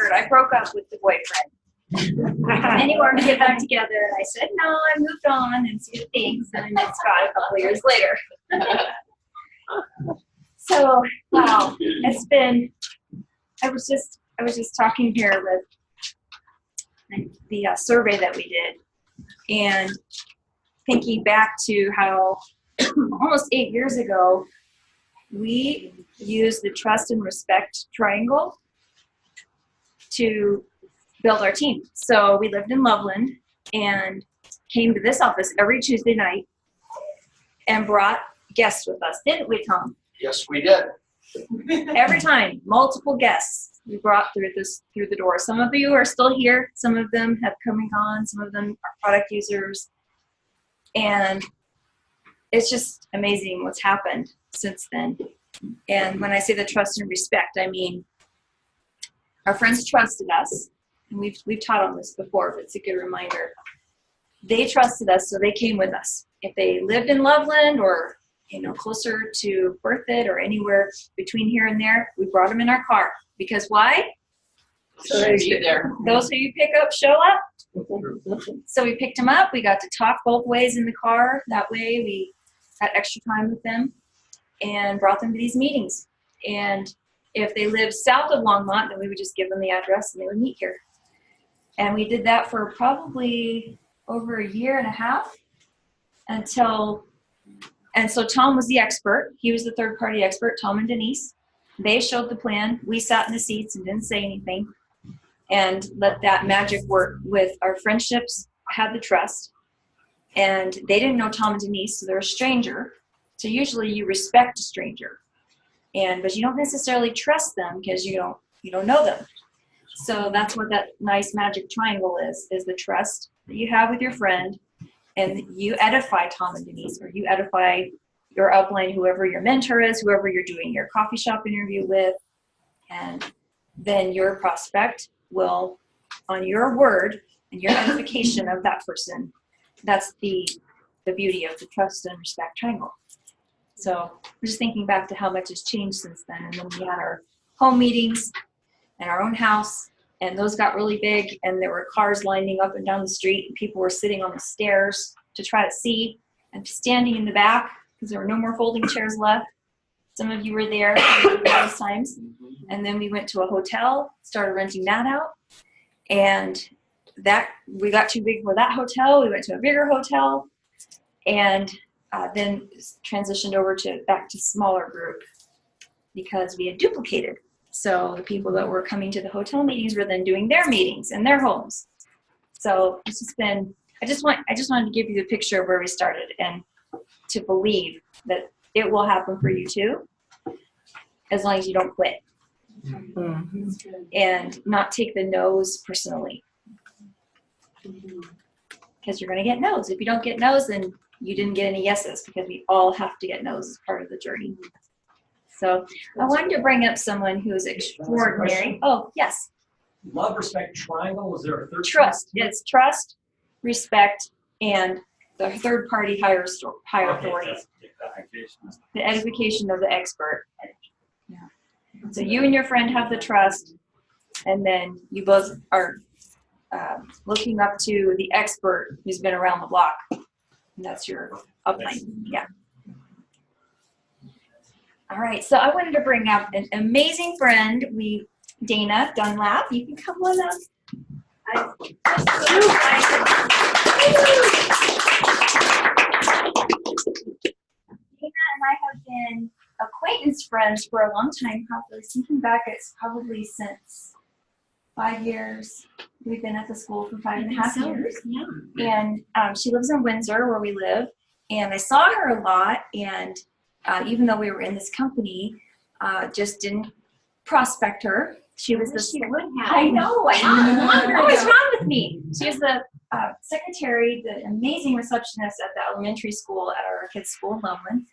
discovered I broke up with the boyfriend. And he wanted to get back together, and I said, no, I moved on and see the things, and I met Scott a couple of years later. So, wow, it's been, I was just talking here with the survey that we did, and thinking back to how almost 8 years ago, we used the trust and respect triangle to build our team. So we lived in Loveland and came to this office every Tuesday night and brought guests with us, didn't we, Tom? Yes, we did. Every time, multiple guests we brought through the door. Some of you are still here. Some of them have come and gone. Some of them are product users. And it's just amazing what's happened since then. And when I say the trust and respect, I mean our friends trusted us. And we've taught on this before, but it's a good reminder. They trusted us, so they came with us. If they lived in Loveland or closer to Berthoud or anywhere between here and there, we brought them in our car. Because why? So those who you pick up show up. So we picked them up. We got to talk both ways in the car. That way we had extra time with them and brought them to these meetings. And if they lived south of Longmont, then we would just give them the address and they would meet here. And we did that for probably over a year and a half and so Tom was the expert. He was the third party expert, Tom and Denise. They showed the plan. We sat in the seats and didn't say anything and let that magic work with our friendships, had the trust. And they didn't know Tom and Denise, so they're a stranger. So usually you respect a stranger, but you don't necessarily trust them because you don't know them. So that's what that nice magic triangle is the trust that you have with your friend, and you edify Tom and Denise, or you edify your upline, whoever your mentor is, whoever you're doing your coffee shop interview with, and then your prospect will, on your word and your edification of that person, that's the beauty of the trust and respect triangle. So we're just thinking back to how much has changed since then. And then we had our home meetings in our own house, and those got really big, and there were cars lining up and down the street, and people were sitting on the stairs to try to see, and standing in the back because there were no more folding chairs left. Some of you were there those times. And then we went to a hotel, started renting that out, and that we got too big for that hotel. We went to a bigger hotel, and then transitioned over back to smaller group because we had duplicated. So the people that were coming to the hotel meetings were then doing their meetings in their homes. So it's just been, I just wanted to give you the picture of where we started and to believe that it will happen for you too, as long as you don't quit. Mm-hmm. And not take the no's personally. Because you're going to get no's. If you don't get no's, then you didn't get any yeses, because we all have to get no's as part of the journey. So I wanted to bring up someone who is extraordinary. Oh, yes. Love, respect, triangle. Was there a third? Trust. It's trust, respect, and the third party higher authority. The edification of the expert. Yeah. So you and your friend have the trust, and then you both are looking up to the expert who's been around the block. And that's your upline. Yeah. All right. So I wanted to bring up an amazing friend. Dana Dunlap. You can come on up. Dana and I have been acquaintance friends for a long time. Probably thinking back, it's probably since 5 years. We've been at the school for 5.5 years. Yeah. And she lives in Windsor, where we live. And I saw her a lot. And even though we were in this company, just didn't prospect her. She was I know. What was wrong with me? She was the secretary, the amazing receptionist at the elementary school at our kids' school in Loveland.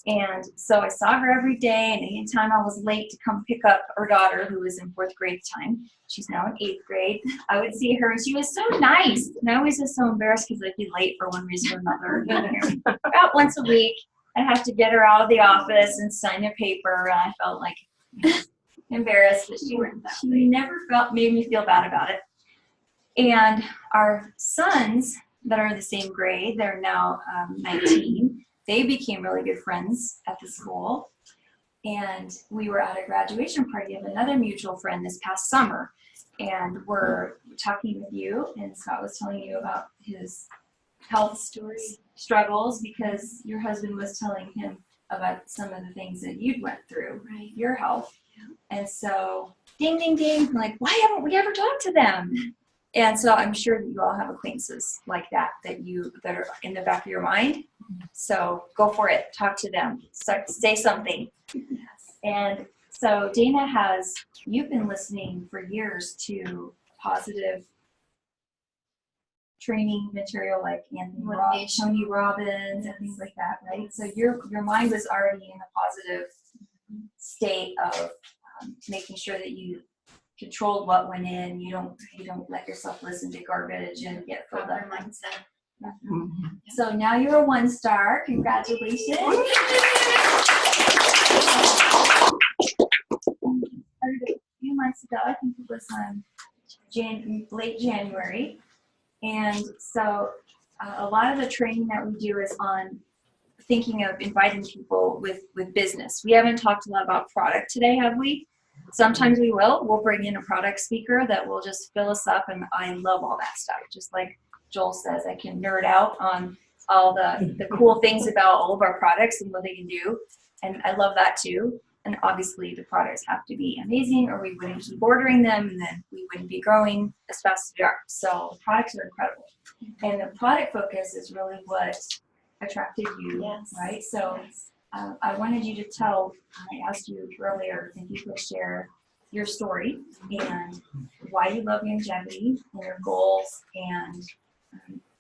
And so I saw her every day, and anytime I was late to come pick up our daughter, who was in 4th grade at the time, she's now in 8th grade, I would see her, and she was so nice. And I always was so embarrassed because I'd be late for one reason or another. About once a week, I'd have to get her out of the office and sign a paper, and I felt like embarrassed, but she never made me feel bad about it. And our sons that are the same grade, they're now 19, they became really good friends at the school. And we were at a graduation party of another mutual friend this past summer. And we're talking with you, and Scott was telling you about his health struggles because your husband was telling him about some of the things that you'd went through, right? Your health. Yeah. And so, ding, ding, ding, I'm like, why haven't we ever talked to them? And so I'm sure that you all have acquaintances like that are in the back of your mind. So go for it. Talk to them. Say something. Yes. And so Dana you've been listening for years to positive training material like Tony Robbins and things like that, right? So your mind was already in a positive state of making sure that you controlled what went in. You don't let yourself listen to garbage and get filled up. Mindset. Mm-hmm. So now you're a 1-star. Congratulations. A few months ago, I think it was late January. And so a lot of the training that we do is on thinking of inviting people with business. We haven't talked a lot about product today, have we? Sometimes we will. We'll bring in a product speaker that will just fill us up, and I love all that stuff. Just like Joel says, I can nerd out on all the cool things about all of our products and what they can do, and I love that too. And obviously the products have to be amazing or we wouldn't keep ordering them, and then we wouldn't be growing as fast as we are. So products are incredible. And the product focus is really what attracted you, yes. Right? So yes. I wanted you to I asked you earlier if you could share your story and why you love longevity and your goals, and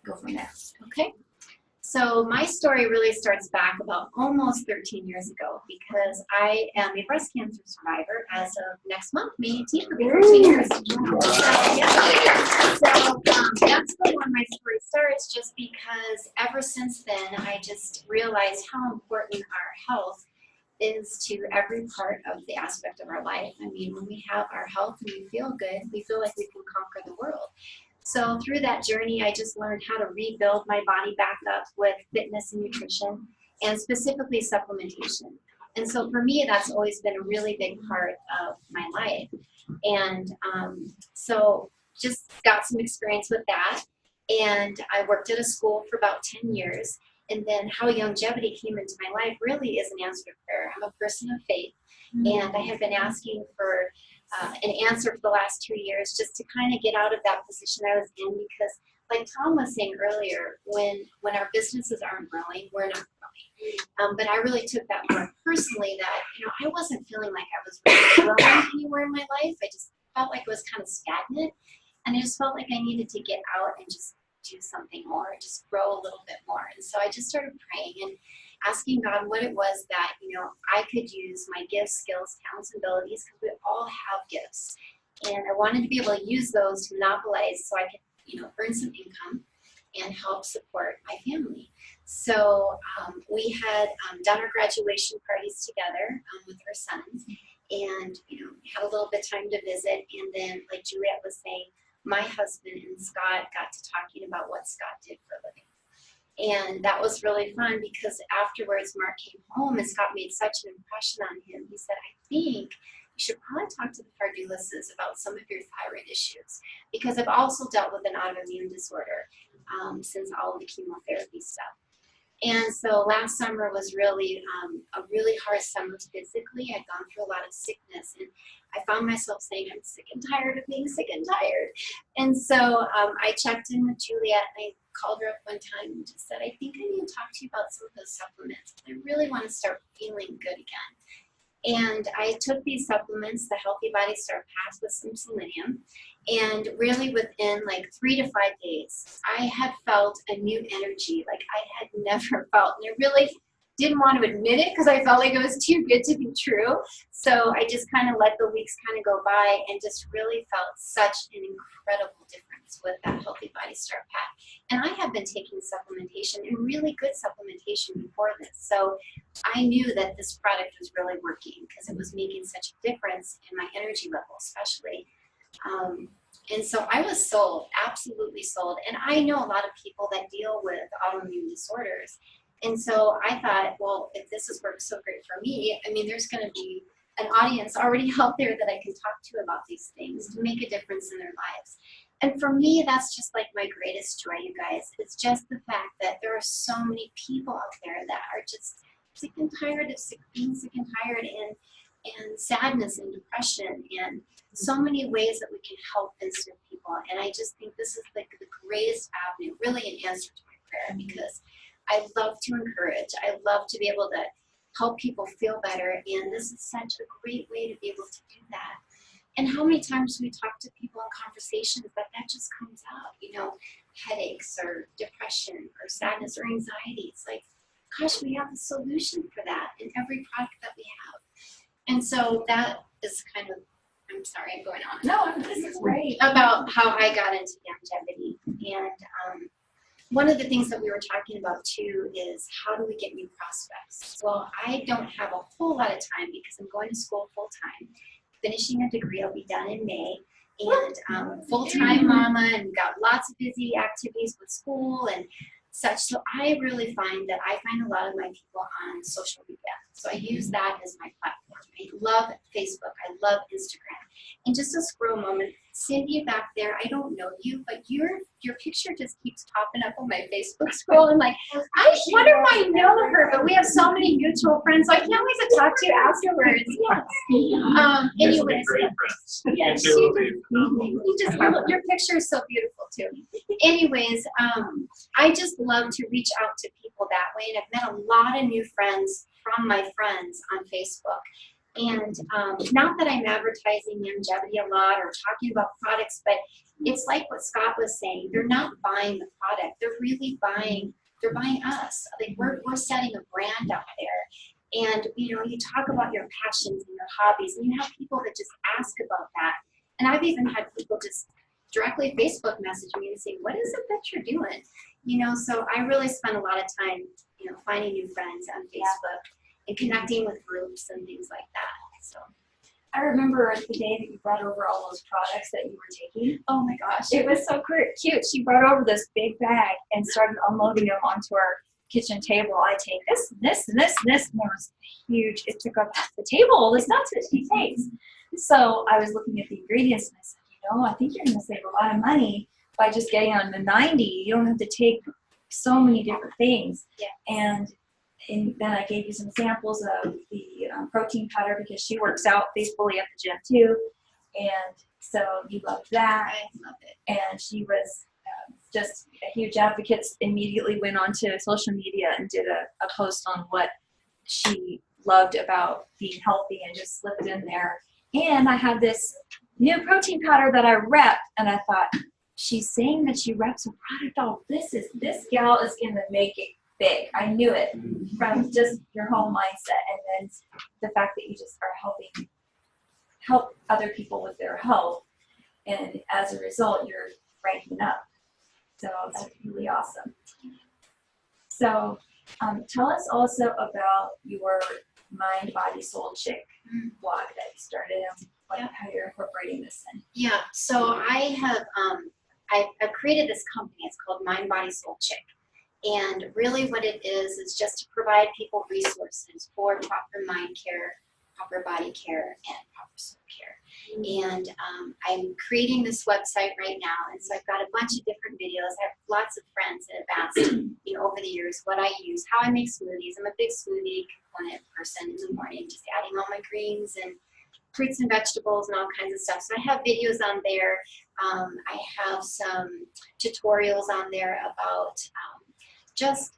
go from there. Okay. So my story really starts back about almost 13 years ago, because I am a breast cancer survivor as of next month, May 18th, will be 13 years. So that's where my story starts, just because ever since then, I just realized how important our health is to every part of the aspect of our life. I mean, when we have our health and we feel good, we feel like we can conquer the world. So through that journey, I just learned how to rebuild my body back up with fitness and nutrition, and specifically supplementation. And so for me, that's always been a really big part of my life. And so just got some experience with that. And I worked at a school for about 10 years. And then how longevity came into my life really is an answer to prayer. I'm a person of faith. And I have been asking for an answer for the last 2 years, just to kind of get out of that position I was in, because like Tom was saying earlier, when our businesses aren't growing, we're not growing. But I really took that more personally, that I wasn't feeling like I was really growing anywhere in my life. I just felt like it was kind of stagnant, and I just felt like I needed to get out and just do something more, just grow a little bit more. And so I just started praying and asking God what it was that, I could use my gifts, skills, talents, and abilities, because we all have gifts. And I wanted to be able to use those to monopolize so I could, earn some income and help support my family. So we had done our graduation parties together with our sons, and, had a little bit of time to visit. And then, like Juliette was saying, my husband and Scott got to talking about what Scott did for a living. And that was really fun, because afterwards Mark came home and Scott made such an impression on him. He said, I think you should probably talk to the Fardulises about some of your thyroid issues, because I've also dealt with an autoimmune disorder since all of the chemotherapy stuff. And so last summer was really a really hard summer physically. I'd gone through a lot of sickness, and I found myself saying, I'm sick and tired of being sick and tired. And so I checked in with Juliette, and I called her up one time and just said, I think I need to talk to you about some of those supplements. I really want to start feeling good again. And I took these supplements, the Healthy Body Start Pass with some selenium, and really within like 3 to 5 days, I had felt a new energy like I had never felt. And it really didn't want to admit it because I felt like it was too good to be true. So I just kind of let the weeks kind of go by and just really felt such an incredible difference with that Healthy Body Start Pack. And I have been taking supplementation, and really good supplementation before this. So I knew that this product was really working because it was making such a difference in my energy level, especially. And so I was sold, absolutely sold. And I know a lot of people that deal with autoimmune disorders. And so I thought, well, if this has worked so great for me, I mean, there's going to be an audience already out there that I can talk to about these things to make a difference in their lives. And for me, that's just like my greatest joy, you guys. It's just the fact that there are so many people out there that are just sick and tired of being sick and tired, and sadness and depression, and so many ways that we can help and serve people. And I just think this is like the greatest avenue, really an answer to my prayer, because I love to encourage. I love to be able to help people feel better, and this is such a great way to be able to do that. And how many times do we talk to people in conversations that just comes out, you know, headaches or depression or sadness or anxiety. It's like, gosh, we have a solution for that in every product that we have. And so that is kind of, I'm sorry, I'm going on. No, this is great. About how I got into longevity. And one of the things that we were talking about too is, how do we get new prospects? Well, I don't have a whole lot of time because I'm going to school full time. Finishing a degree, I'll be done in May. And full-time mama, and got lots of busy activities with school and such. So I really find that I find a lot of my people on social media. So I use that as my platform. I love Facebook. I love Instagram. And just a scroll moment, Cindy back there, I don't know you, but your picture just keeps popping up on my Facebook scroll. I'm like, I wonder if I know her, but we have so many mutual friends, so I can't wait to talk to you afterwards. Yes. Anyways, yes, your picture is so beautiful too. Anyways, I just love to reach out to people that way, and I've met a lot of new friends from my friends on Facebook. And not that I'm advertising longevity a lot or talking about products, but it's like what Scott was saying. They're not buying the product. They're really buying us. Like we're setting a brand out there. And, you know, you talk about your passions and your hobbies, and you have people that just ask about that. And I've even had people just directly Facebook message me and say, what is it that you're doing? You know, so I really spend a lot of time, you know, finding new friends on Facebook. And connecting with groups and things like that. So I remember the day that you brought over all those products that you were taking. oh my gosh, It was so cute. She brought over this big bag and started unloading them onto our kitchen table. I take this, and this, and this, and this, and it was huge. It took up half the table, all the stuff that she takes. So I was looking at the ingredients, and I said, you know, I think you're going to save a lot of money by just getting on the 90. You don't have to take so many different things. Yeah. And then I gave you some samples of the protein powder because she works out faithfully at the gym too. And so you loved that. I love it. And she was just a huge advocate. Immediately went onto social media and did a post on what she loved about being healthy and just slipped in there. And I had this new protein powder that I rep, and I thought, she's saying that she reps a product. Oh, this gal is going to make it big. I knew it from just your whole mindset, and then the fact that you just are help other people with their health, and as a result, you're ranking up. So that's really awesome. So tell us also about your Mind, Body, Soul Chick blog that you started, and how you're incorporating this in. Yeah. So I have I've created this company. It's called Mind, Body, Soul Chick. And really what it is just to provide people resources for proper mind care, proper body care, and proper soul care. And I'm creating this website right now. And so I've got a bunch of different videos. I have lots of friends that have asked, you know, over the years what I use, how I make smoothies. I'm a big smoothie component person in the morning, just adding all my greens and fruits and vegetables and all kinds of stuff. So I have videos on there. I have some tutorials on there about just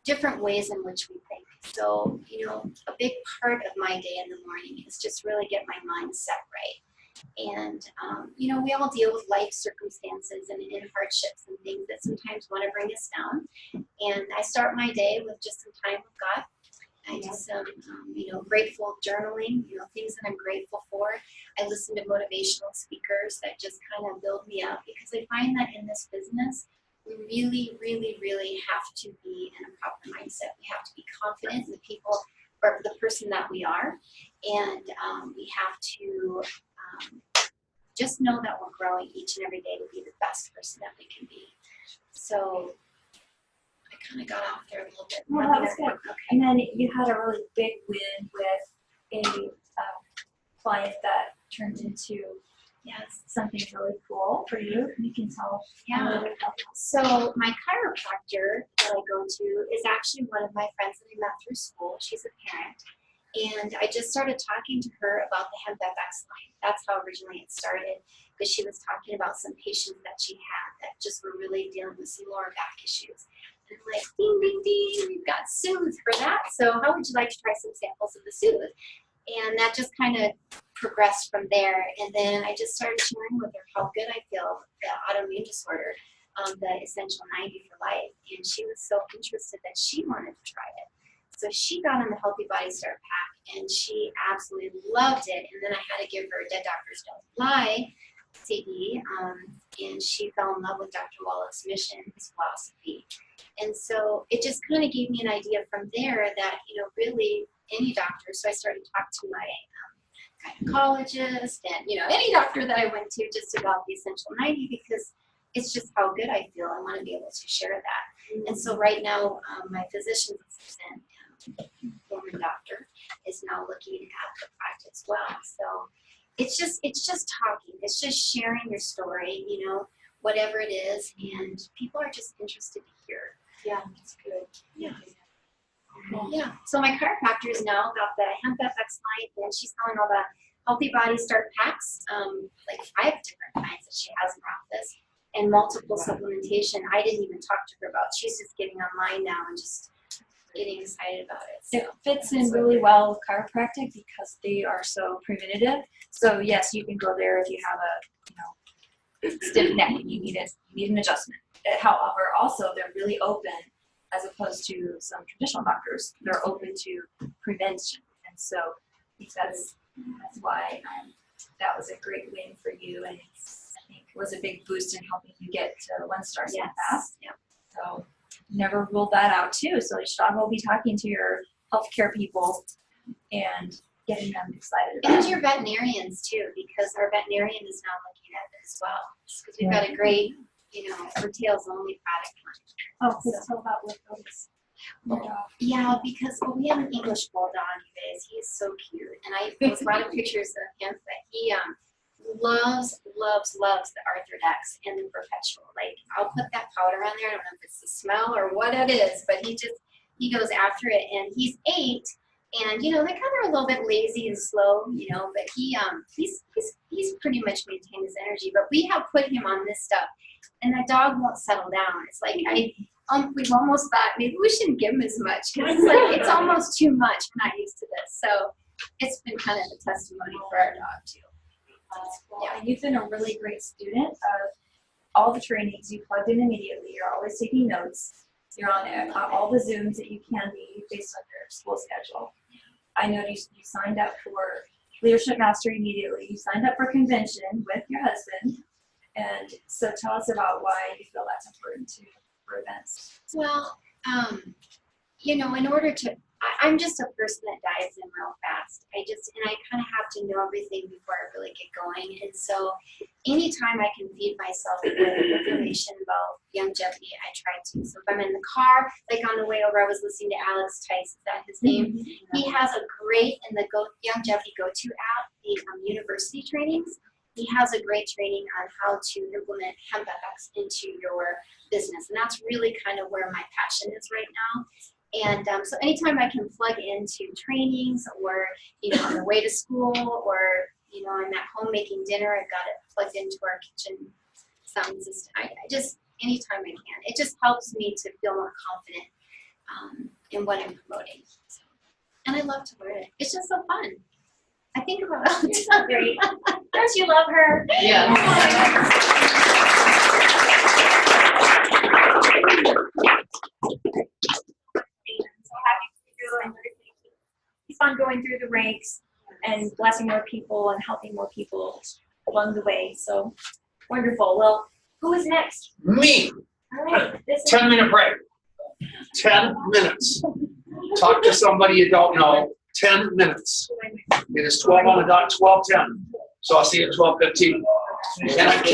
different ways in which we think. So, you know, a big part of my day in the morning is just really get my mind set right. And, you know, we all deal with life circumstances and hardships and things that sometimes want to bring us down. And I start my day with just some time with God. I do some, grateful journaling, things that I'm grateful for. I listen to motivational speakers that just kind of build me up, because I find that in this business, we really, really, really have to be in a proper mindset. We have to be confident in the people or the person that we are, and we have to just know that we're growing each and every day to be the best person that we can be. So I kind of got off there a little bit. Well, that was good. Okay. And then you had a really big win with a client that turned into something really cool for you. You can tell. Yeah. So my chiropractor that I go to is actually one of my friends that I met through school. She's a parent. And I just started talking to her about the Hemp FX line. That's how originally it started, because she was talking about some patients that she had that just were really dealing with some lower back issues. And I'm like, ding, ding, ding, we've got Soothe for that. So how would you like to try some samples of the Soothe? And that just kind of progressed from there. And then I just started sharing with her how good I feel, the autoimmune disorder, the Essential 90 for Life. And she was so interested that she wanted to try it. So she got on the Healthy Body Start Pack, and she absolutely loved it. And then I had to give her Dead Doctors Don't Lie CD, and she fell in love with Dr. Wallach's mission, his philosophy. And so it just kind of gave me an idea from there that, really any doctor. So I started talking to my gynecologist and, any doctor that I went to just about the Essential 90, because it's just how good I feel. I want to be able to share that. Mm-hmm. And so right now, my physician's assistant, woman doctor, is now looking at the practice as well. So it's just talking. It's just sharing your story, whatever it is, and people are just interested to hear. Yeah, that's good. Yeah. Yeah. So my chiropractor is now got the Hemp FX line, and she's selling all the Healthy Body Start packs, like 5 different kinds that she has in her office, and multiple supplementation. I didn't even talk to her about. She's just getting online now and just getting excited about it. So. It fits in really well with chiropractic because they are so preventative. So yes, you can go there if you have a stiff neck and you need an adjustment. However, also they're really open, as opposed to some traditional doctors. They're open to prevention, and so that's why that was a great win for you, and I think it was a big boost in helping you get to 1-star so fast. Yeah. So never ruled that out too. So Sean will be talking to your healthcare people and getting them excited about and your veterinarians too, because our veterinarian is now looking at it as well. Because we've got a great, for tails only product line. Oh, please tell about what those. Yeah, because we have an English bulldog, you guys. He is so cute, and I post a lot of pictures of him. But he loves the Arthrodex and the Perpetual. Like, I'll put that powder on there. I don't know if it's the smell or what it is, but he goes after it. And he's 8, and they're kind of a little bit lazy and slow, But he's pretty much maintained his energy. But we have put him on this stuff, and the dog won't settle down. It's like we've almost thought maybe we shouldn't give him as much, because it's like it's almost too much. We're not used to this, so it's been kind of a testimony for our dog too. Cool. Yeah, and you've been a really great student of all the trainings. You plugged in immediately. You're always taking notes. You're on all the Zooms that you can be based on your school schedule. I noticed you signed up for Leadership Mastery immediately. You signed up for convention with your husband. And so tell us about why you feel that's important for events. Well, in order to, I'm just a person that dives in real fast. I kind of have to know everything before I really get going. And so anytime I can feed myself with information about longevity, I try to. So if I'm in the car, like on the way over, I was listening to Alex Tice, is that his name? Mm-hmm. He has a great, in the Longevity Go-To app, the university trainings, he has a great training on how to implement Hemp FX into your business. And that's really kind of where my passion is right now. And so anytime I can plug into trainings, or, on the way to school, or, I'm at home making dinner, I've got it plugged into our kitchen sound system. I just, anytime I can. It just helps me to feel more confident in what I'm promoting. So, and I love to learn it. It's just so fun. I think about it all the time. Great. Don't you love her? Yeah. So happy for you and everything. on going through the ranks and blessing more people and helping more people along the way. So wonderful. Well, who is next? Me. All right. This is 10-minute break. 10 minutes. Talk to somebody you don't know. 10 minutes. It is 12 on the dot, 12:10. So I'll see you at 12:15. And I